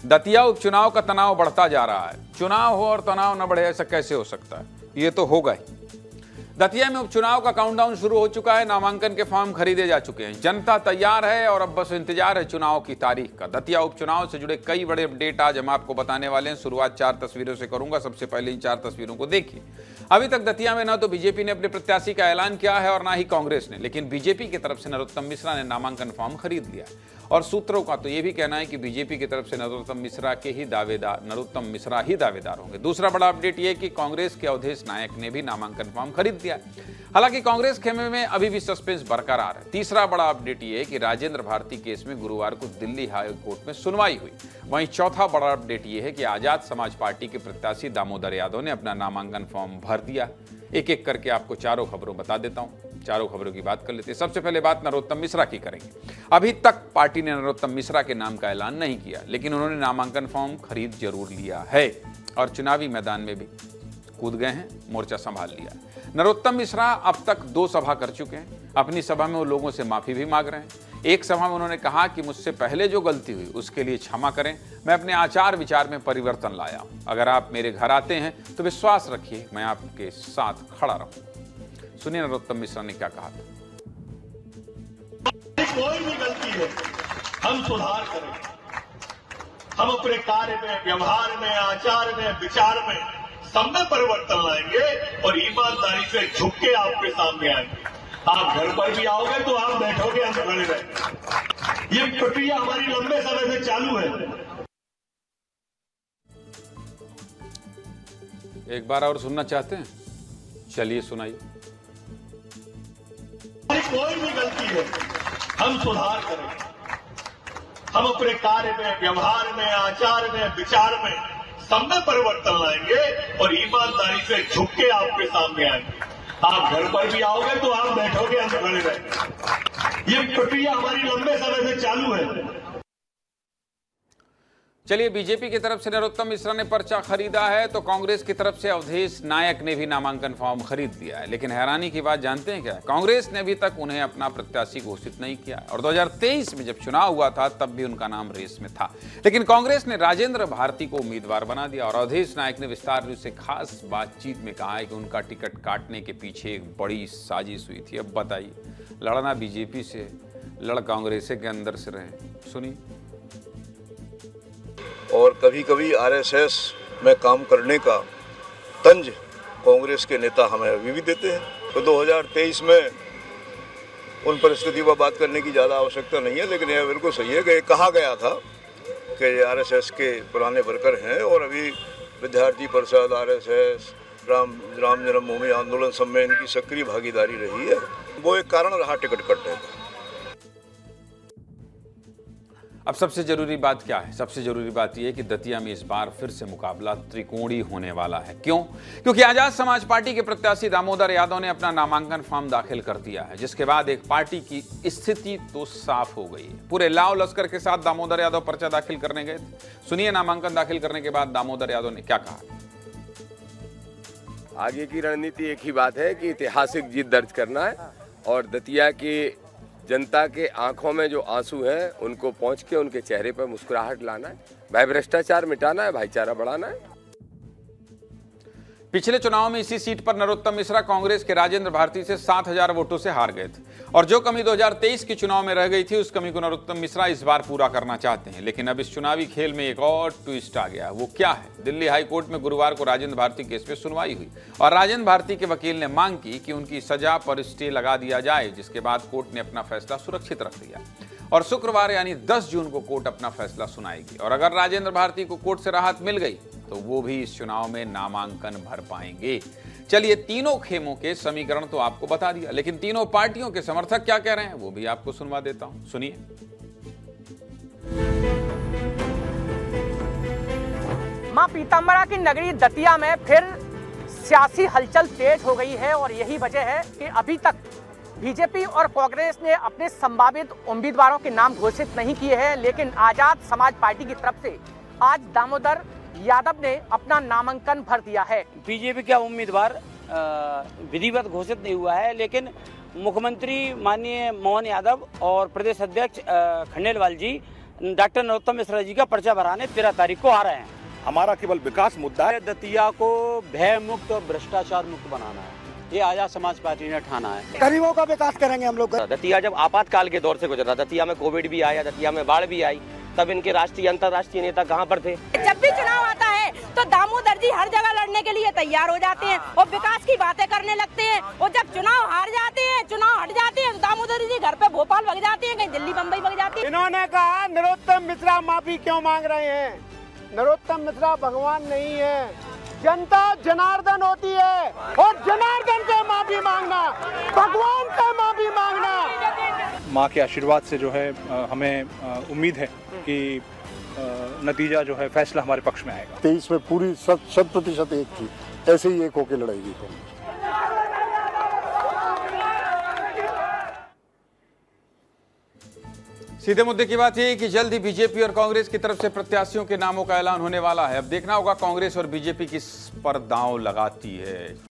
दतिया उपचुनाव का तनाव बढ़ता जा रहा है। चुनाव हो और तनाव न बढ़े, ऐसा कैसे हो सकता है? ये तो होगा ही। दतिया में उपचुनाव का काउंटडाउन शुरू हो चुका है। नामांकन के फॉर्म खरीदे जा चुके हैं। जनता तैयार है और अब बस इंतजार है चुनाव की तारीख का। दतिया उपचुनाव से जुड़े कई बड़े अपडेट आज हम आपको बताने वाले हैं। शुरुआत 4 तस्वीरों से करूंगा। सबसे पहले इन 4 तस्वीरों को देखिए। अभी तक दतिया में न तो बीजेपी ने अपने प्रत्याशी का ऐलान किया है और न ही कांग्रेस ने, लेकिन बीजेपी की तरफ से नरोत्तम मिश्रा ने नामांकन फॉर्म खरीद लिया। और सूत्रों का तो यह भी कहना है कि बीजेपी की तरफ से नरोत्तम मिश्रा ही दावेदार होंगे। दूसरा बड़ा अपडेट यह कि कांग्रेस के अवधेश नायक ने भी नामांकन फॉर्म खरीद लिया। हालांकि कांग्रेस खेमे में अभी भी सस्पेंस बरकरार है। तीसरा बड़ा अपडेट यह है कि राजेंद्र भारती केस में गुरुवार को दिल्ली हाई कोर्ट में सुनवाई हुई। वहीं चौथा बड़ा अपडेट यह है कि आजाद समाज पार्टी के प्रत्याशी दामोदर यादव ने अपना नामांकन फॉर्म भर दिया। एक एक करके आपको चारों खबरों बता देता हूं। चारों खबरों की बात कर लेते हैं। सबसे पहले बात नरोत्तम मिश्रा की करेंगे। अभी तक पार्टी ने नरोत्तम मिश्रा के नाम का ऐलान नहीं किया, लेकिन उन्होंने नामांकन फॉर्म खरीद जरूर लिया है और चुनावी मैदान में भी कूद गए हैं, मोर्चा संभाल लिया। नरोत्तम मिश्रा अब तक 2 सभा कर चुके हैं। अपनी सभा में वो लोगों से माफी भी मांग रहे हैं। एक सभा में उन्होंने कहा कि मुझसे पहले जो गलती हुई उसके लिए क्षमा करें। मैं अपने आचार विचार में परिवर्तन लाया हूं। अगर आप मेरे घर आते हैं तो विश्वास रखिए मैं आपके साथ खड़ा रहूं। सुनिए नरोत्तम मिश्रा ने क्या कहा था। कोई भी गलती है हम सुधार करें। हम अपने कार्य में, व्यवहार में, आचार में, विचार में सब में परिवर्तन लाएंगे और ईमानदारी से झुक के आपके सामने आएंगे। आप घर पर भी आओगे तो आप बैठोगे, हम खड़े रहेंगे। ये प्रक्रिया हमारी लंबे समय से चालू है। एक बार और सुनना चाहते हैं? चलिए सुनाइए। कोई भी गलती है हम सुधार करें। हम अपने कार्य में, व्यवहार में, आचार में, विचार में सब में परिवर्तन लाएंगे और ईमानदारी से झुक के आपके सामने आएंगे। आप घर पर भी आओगे तो आप बैठोगे, हम खड़े रहेंगे। ये प्रक्रिया हमारी लंबे समय से चालू है। चलिए, बीजेपी की तरफ से नरोत्तम मिश्रा ने पर्चा खरीदा है तो कांग्रेस की तरफ से अवधेश नायक ने भी नामांकन फॉर्म खरीद लिया है। लेकिन हैरानी की बात जानते हैं क्या है? कांग्रेस ने अभी तक उन्हें अपना प्रत्याशी घोषित नहीं किया और 2023 में जब चुनाव हुआ था तब भी उनका नाम रेस में था। लेकिन कांग्रेस ने राजेंद्र भारती को उम्मीदवार बना दिया और अवधेश नायक ने विस्तार रूप से खास बातचीत में कहा है कि उनका टिकट काटने के पीछे एक बड़ी साजिश हुई थी। अब बताइए, लड़ना बीजेपी से, लड़ कांग्रेस के अंदर से रहे। सुनिए। और कभी कभी आरएसएस में काम करने का तंज कांग्रेस के नेता हमें अभी भी देते हैं। तो 2023 में उन परिस्थितियों पर बात करने की ज़्यादा आवश्यकता नहीं है, लेकिन यह बिल्कुल सही है कि कहा गया था कि आरएसएस के पुराने वर्कर हैं और अभी विद्यार्थी परिषद, आरएसएस, राम जन्मभूमि आंदोलन सब में इनकी सक्रिय भागीदारी रही है। वो एक कारण रहा टिकट कटने का। अब सबसे जरूरी बात क्या है? सबसे जरूरी बात यह है कि दतिया में इस बार फिर से मुकाबला त्रिकोणी होने वाला है। क्यों? क्योंकि आजाद समाज पार्टी के प्रत्याशी दामोदर यादव ने अपना नामांकन फॉर्म दाखिल कर दिया है, जिसके बाद एक पार्टी की स्थिति तो साफ हो गई है। पूरे लाव लश्कर के साथ दामोदर यादव पर्चा दाखिल करने गए थे। सुनिए नामांकन दाखिल करने के बाद दामोदर यादव ने क्या कहा। आगे की रणनीति एक ही बात है कि ऐतिहासिक जीत दर्ज करना है और दतिया की जनता के आंखों में जो आंसू हैं उनको पहुंच के उनके चेहरे पर मुस्कुराहट लाना है। भाई भ्रष्टाचार मिटाना है, भाईचारा बढ़ाना है। पिछले चुनाव में इसी सीट पर नरोत्तम मिश्रा कांग्रेस के राजेंद्र भारती से 7,000 वोटों से हार गए थे और जो कमी 2023 के चुनाव में रह गई थी उस कमी को नरोत्तम मिश्रा इस बार पूरा करना चाहते हैं। लेकिन अब इस चुनावी खेल में एक और ट्विस्ट आ गया। वो क्या है? दिल्ली हाई कोर्ट में गुरुवार को राजेंद्र भारती केस पे सुनवाई हुई और राजेंद्र भारती के वकील ने मांग की कि उनकी सजा पर स्टे लगा दिया जाए, जिसके बाद कोर्ट ने अपना फैसला सुरक्षित रख लिया और शुक्रवार यानी 10 जून को कोर्ट अपना फैसला सुनाएगी। और अगर राजेंद्र भारती को कोर्ट से राहत मिल गई तो वो भी इस चुनाव में नामांकन भर पाएंगे। चलिए, तीनों खेमों के समीकरण तो आपको बता दिया, लेकिन तीनों पार्टियों के समर्थक क्या कह रहे हैं वो भी आपको सुनवा देता हूं। सुनिए। मां पीताम्बरा की नगरी दतिया में फिर सियासी हलचल तेज हो गई है और यही वजह है कि अभी तक बीजेपी और कांग्रेस ने अपने संभावित उम्मीदवारों के नाम घोषित नहीं किए हैं। लेकिन आजाद समाज पार्टी की तरफ से आज दामोदर यादव ने अपना नामांकन भर दिया है। बीजेपी का उम्मीदवार विधिवत घोषित नहीं हुआ है, लेकिन मुख्यमंत्री माननीय मोहन यादव और प्रदेश अध्यक्ष खंडेलवाल जी डॉक्टर नरोत्तम मिश्रा जी का पर्चा भराने 13 तारीख को आ रहे हैं। हमारा केवल विकास मुद्दा है। दतिया को भय मुक्त और भ्रष्टाचार मुक्त बनाना है, ये आजाद समाज पार्टी ने ठाना है। गरीबों का विकास करेंगे हम लोग। दतिया जब आपातकाल के दौर से गुजरा, दतिया में कोविड भी आया, दतिया में बाढ़ भी आई, तब इनके राष्ट्रीय अंतर्राष्ट्रीय नेता कहाँ पर थे? जब भी चुनाव आता है तो दामोदर जी हर जगह लड़ने के लिए तैयार हो जाते हैं और विकास की बातें करने लगते हैं, और जब चुनाव हार जाते हैं, चुनाव हट जाते हैं, तो दामोदर जी घर पे भोपाल भग जाते हैं, कहीं दिल्ली बम्बई भग जाते हैं। इन्होंने कहा नरोत्तम मिश्रा माफी क्यों मांग रहे हैं? नरोत्तम मिश्रा भगवान नहीं है, जनता जनार्दन होती है, और जनार्दन से माफी मांगना भगवान से माफी मांगना। माँ के आशीर्वाद से जो है हमें उम्मीद है कि नतीजा जो है फैसला हमारे पक्ष में आएगा। 23 में पूरी 100% एक थी, ऐसे ही एक होके लड़ाई कांग्रेस। सीधे मुद्दे की बात यह है कि जल्द ही बीजेपी और कांग्रेस की तरफ से प्रत्याशियों के नामों का ऐलान होने वाला है। अब देखना होगा कांग्रेस और बीजेपी किस पर दांव लगाती है।